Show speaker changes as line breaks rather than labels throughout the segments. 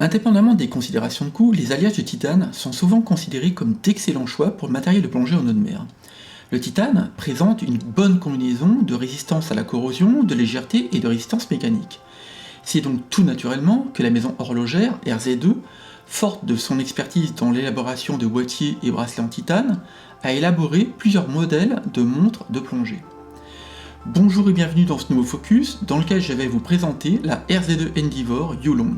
Indépendamment des considérations de coût, les alliages de titane sont souvent considérés comme d'excellents choix pour le matériel de plongée en eau de mer. Le titane présente une bonne combinaison de résistance à la corrosion, de légèreté et de résistance mécanique. C'est donc tout naturellement que la maison horlogère RZ2, forte de son expertise dans l'élaboration de boîtiers et bracelets en titane, a élaboré plusieurs modèles de montres de plongée. Bonjour et bienvenue dans ce nouveau focus dans lequel je vais vous présenter la RZ2 Endeavour Yulong,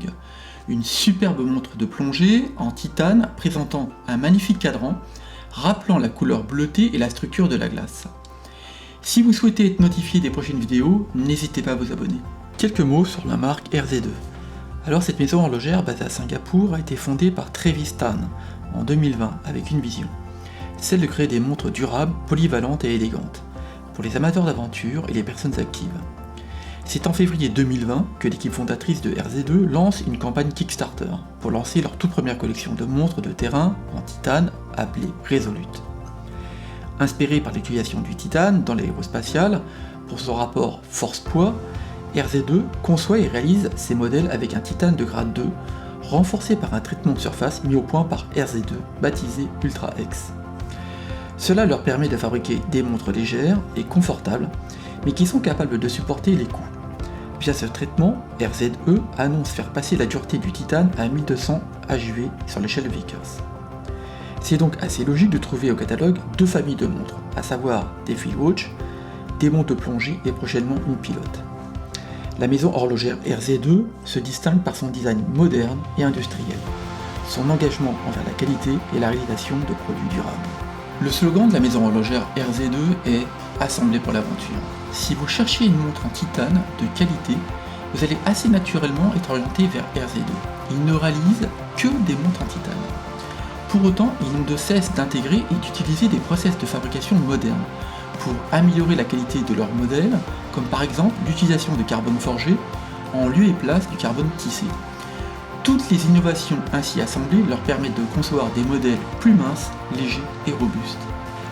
une superbe montre de plongée en titane présentant un magnifique cadran rappelant la couleur bleutée et la structure de la glace. Si vous souhaitez être notifié des prochaines vidéos, n'hésitez pas à vous abonner. Quelques mots sur la marque RZ2. Alors cette maison horlogère basée à Singapour a été fondée par Travis Tan en 2020 avec une vision, celle de créer des montres durables, polyvalentes et élégantes, pour les amateurs d'aventure et les personnes actives. C'est en février 2020 que l'équipe fondatrice de RZ2 lance une campagne Kickstarter pour lancer leur toute première collection de montres de terrain en titane appelée Resolute. Inspirée par l'utilisation du titane dans l'aérospatiale pour son rapport force-poids, RZ2 conçoit et réalise ses modèles avec un titane de grade 2 renforcé par un traitement de surface mis au point par RZ2 baptisé Ultra X. Cela leur permet de fabriquer des montres légères et confortables mais qui sont capables de supporter les coups. Via ce traitement, RZ2 annonce faire passer la dureté du titane à 1200 HV sur l'échelle de Vickers. C'est donc assez logique de trouver au catalogue deux familles de montres, à savoir des Field Watch, des montres de plongée et prochainement une pilote. La maison horlogère RZ2 se distingue par son design moderne et industriel, son engagement envers la qualité et la réalisation de produits durables. Le slogan de la maison horlogère RZ2 est « Assemblé pour l'aventure ». Si vous cherchez une montre en titane de qualité, vous allez assez naturellement être orienté vers RZ2. Ils ne réalisent que des montres en titane. Pour autant, ils n'ont de cesse d'intégrer et d'utiliser des process de fabrication modernes pour améliorer la qualité de leurs modèles, comme par exemple l'utilisation de carbone forgé en lieu et place du carbone tissé. Toutes les innovations ainsi assemblées leur permettent de concevoir des modèles plus minces, légers et robustes.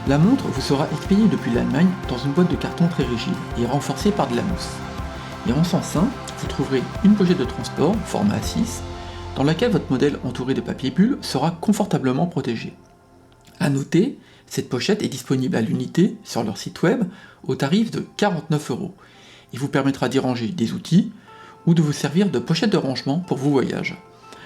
La montre vous sera expédiée depuis l'Allemagne dans une boîte de carton très rigide et renforcée par de la mousse. Et en son sein, vous trouverez une pochette de transport, format A6, dans laquelle votre modèle entouré de papier bulle sera confortablement protégé. A noter, cette pochette est disponible à l'unité sur leur site web au tarif de 49 €. Il vous permettra d'y ranger des outils ou de vous servir de pochette de rangement pour vos voyages.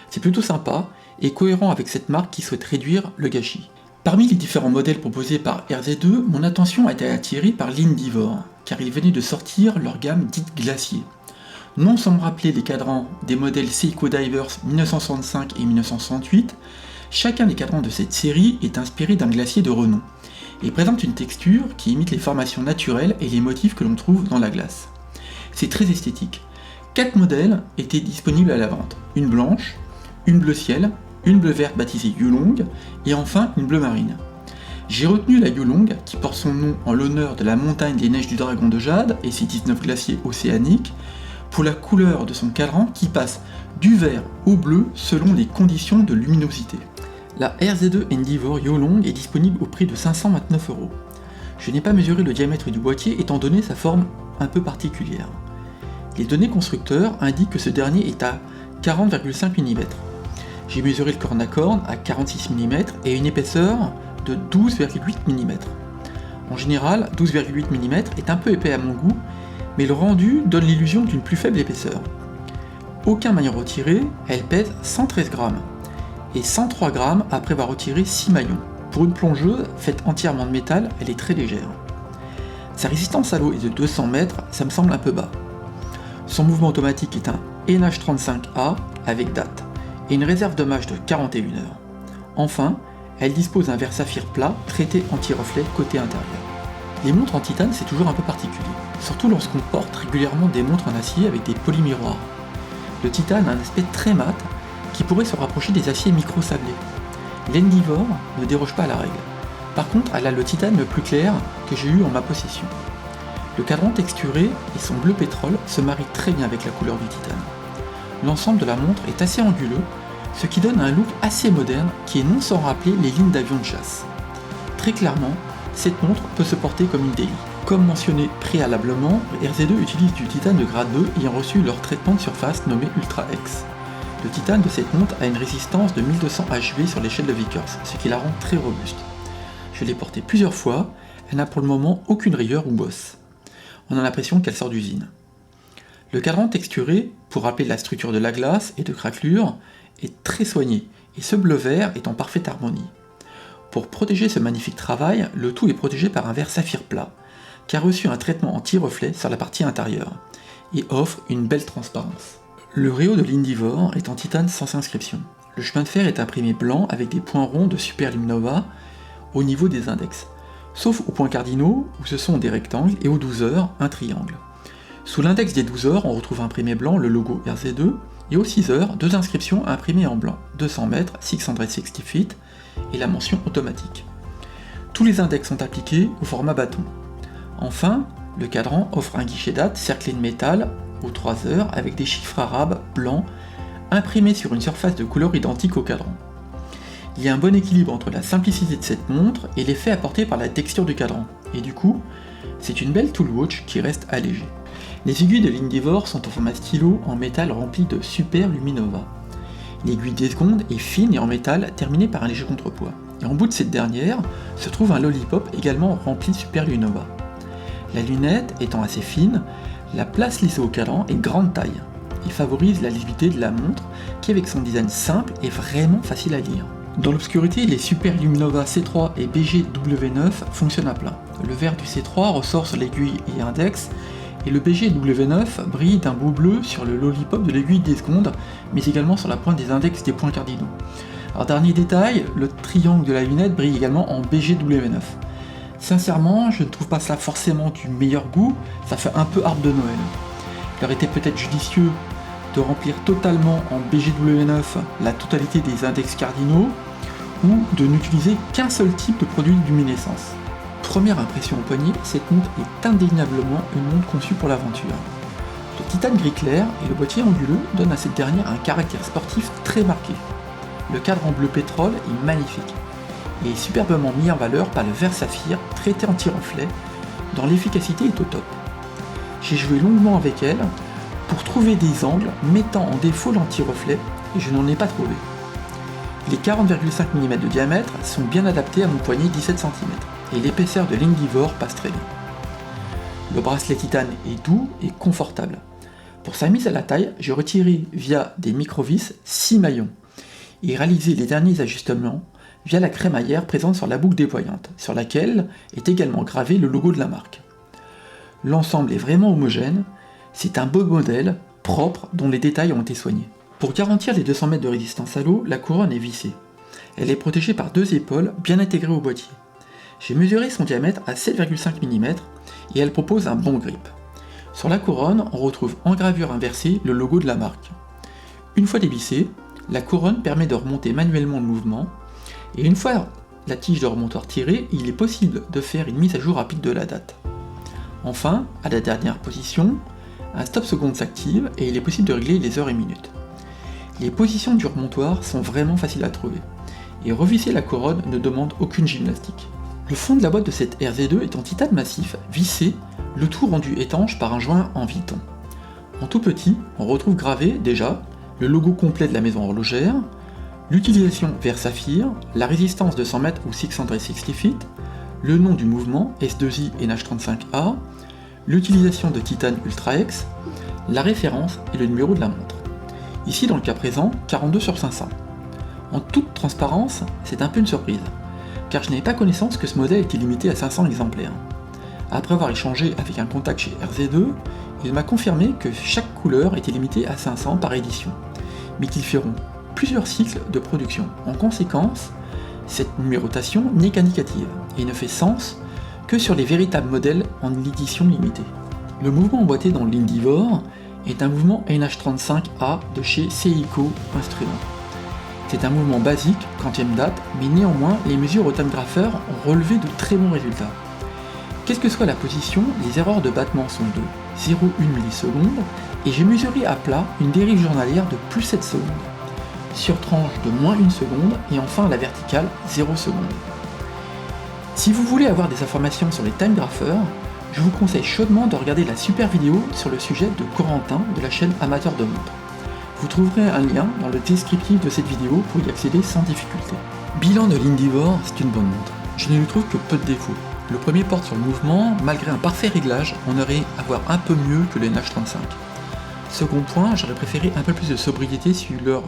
C'est plutôt sympa et cohérent avec cette marque qui souhaite réduire le gâchis. Parmi les différents modèles proposés par RZ2, mon attention a été attirée par l'Endeavour, car ils venaient de sortir leur gamme dite glacier. Non sans me rappeler les cadrans des modèles Seiko Divers 1965 et 1968, chacun des cadrans de cette série est inspiré d'un glacier de renom, et présente une texture qui imite les formations naturelles et les motifs que l'on trouve dans la glace. C'est très esthétique. 4 modèles étaient disponibles à la vente, une blanche, une bleu ciel, une bleu verte baptisée Yulong, et enfin une bleu marine. J'ai retenu la Yulong qui porte son nom en l'honneur de la montagne des neiges du Dragon de Jade et ses 19 glaciers océaniques, pour la couleur de son cadran qui passe du vert au bleu selon les conditions de luminosité. La RZ2 Endeavour Yulong est disponible au prix de 529 €. Je n'ai pas mesuré le diamètre du boîtier étant donné sa forme un peu particulière. Les données constructeurs indiquent que ce dernier est à 40,5 mm. J'ai mesuré le corne à corne à 46 mm et une épaisseur de 12,8 mm. En général, 12,8 mm est un peu épais à mon goût, mais le rendu donne l'illusion d'une plus faible épaisseur. Aucun maillon retiré, elle pèse 113 grammes, et 103 grammes après avoir retiré 6 maillons. Pour une plongeuse faite entièrement de métal, elle est très légère. Sa résistance à l'eau est de 200 mètres, ça me semble un peu bas. Son mouvement automatique est un NH35A avec date, et une réserve de mâche de 41 heures. Enfin, elle dispose d'un verre saphir plat traité anti-reflet côté intérieur. Les montres en titane c'est toujours un peu particulier, surtout lorsqu'on porte régulièrement des montres en acier avec des polymiroirs. Le titane a un aspect très mat qui pourrait se rapprocher des aciers micro-sablés. L'Endeavour ne déroge pas à la règle. Par contre, elle a le titane le plus clair que j'ai eu en ma possession. Le cadran texturé et son bleu pétrole se marient très bien avec la couleur du titane. L'ensemble de la montre est assez anguleux, ce qui donne un look assez moderne qui est non sans rappeler les lignes d'avions de chasse. Très clairement, cette montre peut se porter comme une daily. Comme mentionné préalablement, RZ2 utilise du titane de grade 2 ayant reçu leur traitement de surface nommé Ultra X. Le titane de cette montre a une résistance de 1200 HV sur l'échelle de Vickers, ce qui la rend très robuste. Je l'ai portée plusieurs fois, elle n'a pour le moment aucune rayure ou bosse. On a l'impression qu'elle sort d'usine. Le cadran texturé, pour rappeler la structure de la glace et de craquelure, est très soigné, et ce bleu-vert est en parfaite harmonie. Pour protéger ce magnifique travail, le tout est protégé par un verre saphir plat, qui a reçu un traitement anti-reflet sur la partie intérieure, et offre une belle transparence. Le réo de l'Indivore est en titane sans inscription. Le chemin de fer est imprimé blanc avec des points ronds de Super Luminova au niveau des index, sauf aux points cardinaux où ce sont des rectangles et aux 12 heures un triangle. Sous l'index des 12 heures, on retrouve imprimé blanc le logo RZ2 et aux 6 heures, deux inscriptions imprimées en blanc, 200 mètres, 660 feet et la mention automatique. Tous les index sont appliqués au format bâton. Enfin, le cadran offre un guichet date cerclé de métal aux 3 heures avec des chiffres arabes blancs imprimés sur une surface de couleur identique au cadran. Il y a un bon équilibre entre la simplicité de cette montre et l'effet apporté par la texture du cadran, et du coup, c'est une belle tool watch qui reste allégée. Les aiguilles de l'Indivore sont en format stylo en métal rempli de Super Luminova. L'aiguille des secondes est fine et en métal terminée par un léger contrepoids, et en bout de cette dernière se trouve un lollipop également rempli de Super Luminova. La lunette étant assez fine, la place lissée au cadran est de grande taille. Il favorise la lisibilité de la montre qui, avec son design simple, est vraiment facile à lire. Dans l'obscurité, les Super Luminova C3 et BGW9 fonctionnent à plein. Le vert du C3 ressort sur l'aiguille et index, et le BGW9 brille d'un beau bleu sur le lollipop de l'aiguille des secondes, mais également sur la pointe des index des points cardinaux. Alors dernier détail, le triangle de la lunette brille également en BGW9. Sincèrement, je ne trouve pas ça forcément du meilleur goût, ça fait un peu arbre de Noël. Il aurait été peut-être judicieux de remplir totalement en BGW9 la totalité des index cardinaux, ou de n'utiliser qu'un seul type de produit de luminescence. Première impression au poignet, cette montre est indéniablement une montre conçue pour l'aventure. Le titane gris clair et le boîtier anguleux donnent à cette dernière un caractère sportif très marqué. Le cadre en bleu pétrole est magnifique, et est superbement mis en valeur par le verre saphir traité anti-reflet, dont l'efficacité est au top. J'ai joué longuement avec elle pour trouver des angles mettant en défaut l'anti-reflet, et je n'en ai pas trouvé. Les 40,5 mm de diamètre sont bien adaptés à mon poignet 17 cm, et l'épaisseur de l'Indivore passe très bien. Le bracelet titane est doux et confortable. Pour sa mise à la taille, j'ai retiré via des micro-vis 6 maillons, et réalisé les derniers ajustements via la crémaillère présente sur la boucle dévoyante, sur laquelle est également gravé le logo de la marque. L'ensemble est vraiment homogène, c'est un beau modèle, propre, dont les détails ont été soignés. Pour garantir les 200 mètres de résistance à l'eau, la couronne est vissée. Elle est protégée par deux épaules bien intégrées au boîtier. J'ai mesuré son diamètre à 7,5 mm et elle propose un bon grip. Sur la couronne, on retrouve en gravure inversée le logo de la marque. Une fois dévissée, la couronne permet de remonter manuellement le mouvement, et une fois la tige de remontoir tirée, il est possible de faire une mise à jour rapide de la date. Enfin, à la dernière position, un stop seconde s'active et il est possible de régler les heures et minutes. Les positions du remontoir sont vraiment faciles à trouver, et revisser la couronne ne demande aucune gymnastique. Le fond de la boîte de cette RZ2 est en titane massif, vissé, le tout rendu étanche par un joint en Viton. En tout petit, on retrouve gravé déjà le logo complet de la maison horlogère, l'utilisation verre saphir, la résistance de 100 mètres ou 660 feet, le nom du mouvement S2I NH35A, l'utilisation de titane Ultra X, la référence et le numéro de la montre. Ici dans le cas présent, 42 sur 500. En toute transparence, c'est un peu une surprise, car je n'avais pas connaissance que ce modèle était limité à 500 exemplaires. Après avoir échangé avec un contact chez RZ2, il m'a confirmé que chaque couleur était limitée à 500 par édition, mais qu'ils feront plusieurs cycles de production. En conséquence, cette numérotation n'est qu'indicative et ne fait sens que sur les véritables modèles en édition limitée. Le mouvement emboîté dans l'Indivore est un mouvement NH35A de chez Seiko Instruments. C'est un mouvement basique, quantième date, mais néanmoins les mesures au timegrapher ont relevé de très bons résultats. Quelle que soit la position, les erreurs de battement sont de 0,1 milliseconde et j'ai mesuré à plat une dérive journalière de plus 7 secondes, sur tranche de moins 1 seconde et enfin à la verticale 0 seconde. Si vous voulez avoir des informations sur les timegraphers, je vous conseille chaudement de regarder la super vidéo sur le sujet de Corentin de la chaîne Amateur de Montres. Vous trouverez un lien dans le descriptif de cette vidéo pour y accéder sans difficulté. Bilan de l'Indivor, c'est une bonne montre. Je ne lui trouve que peu de défauts. Le premier porte sur le mouvement, malgré un parfait réglage, on aurait à voir un peu mieux que le NH35. Second point, j'aurais préféré un peu plus de sobriété sur leur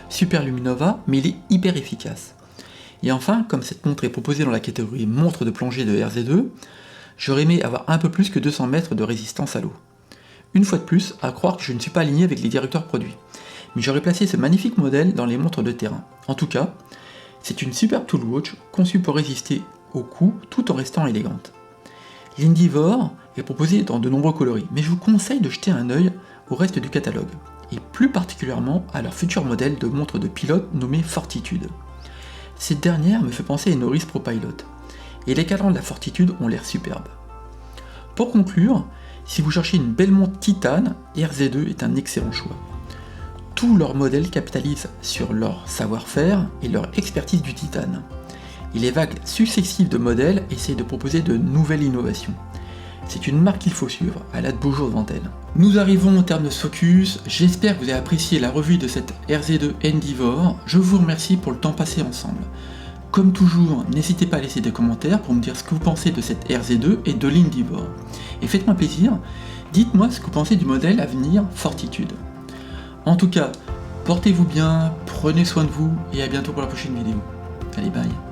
Super Luminova, mais il est hyper efficace. Et enfin, comme cette montre est proposée dans la catégorie montre de plongée de RZ2, j'aurais aimé avoir un peu plus que 200 mètres de résistance à l'eau. Une fois de plus, à croire que je ne suis pas aligné avec les directeurs produits. Mais j'aurais placé ce magnifique modèle dans les montres de terrain. En tout cas, c'est une superbe tool watch conçue pour résister au coup tout en restant élégante. L'Indivor est proposée dans de nombreux coloris, mais je vous conseille de jeter un œil au reste du catalogue, et plus particulièrement à leur futur modèle de montre de pilote nommée Fortitude. Cette dernière me fait penser à une Oris Pro Pilot, et les cadrans de la Fortitude ont l'air superbes. Pour conclure, si vous cherchez une belle montre titane, RZ2 est un excellent choix. Tous leurs modèles capitalisent sur leur savoir-faire et leur expertise du titane. Et les vagues successives de modèles essayent de proposer de nouvelles innovations. C'est une marque qu'il faut suivre, elle a de beaux jours devant elle. Nous arrivons au terme de ce focus, j'espère que vous avez apprécié la revue de cette RZ2 Indivor, je vous remercie pour le temps passé ensemble. Comme toujours, n'hésitez pas à laisser des commentaires pour me dire ce que vous pensez de cette RZ2 et de l'Indivor. Et faites-moi plaisir, dites-moi ce que vous pensez du modèle à venir Fortitude. En tout cas, portez-vous bien, prenez soin de vous et à bientôt pour la prochaine vidéo. Allez, bye.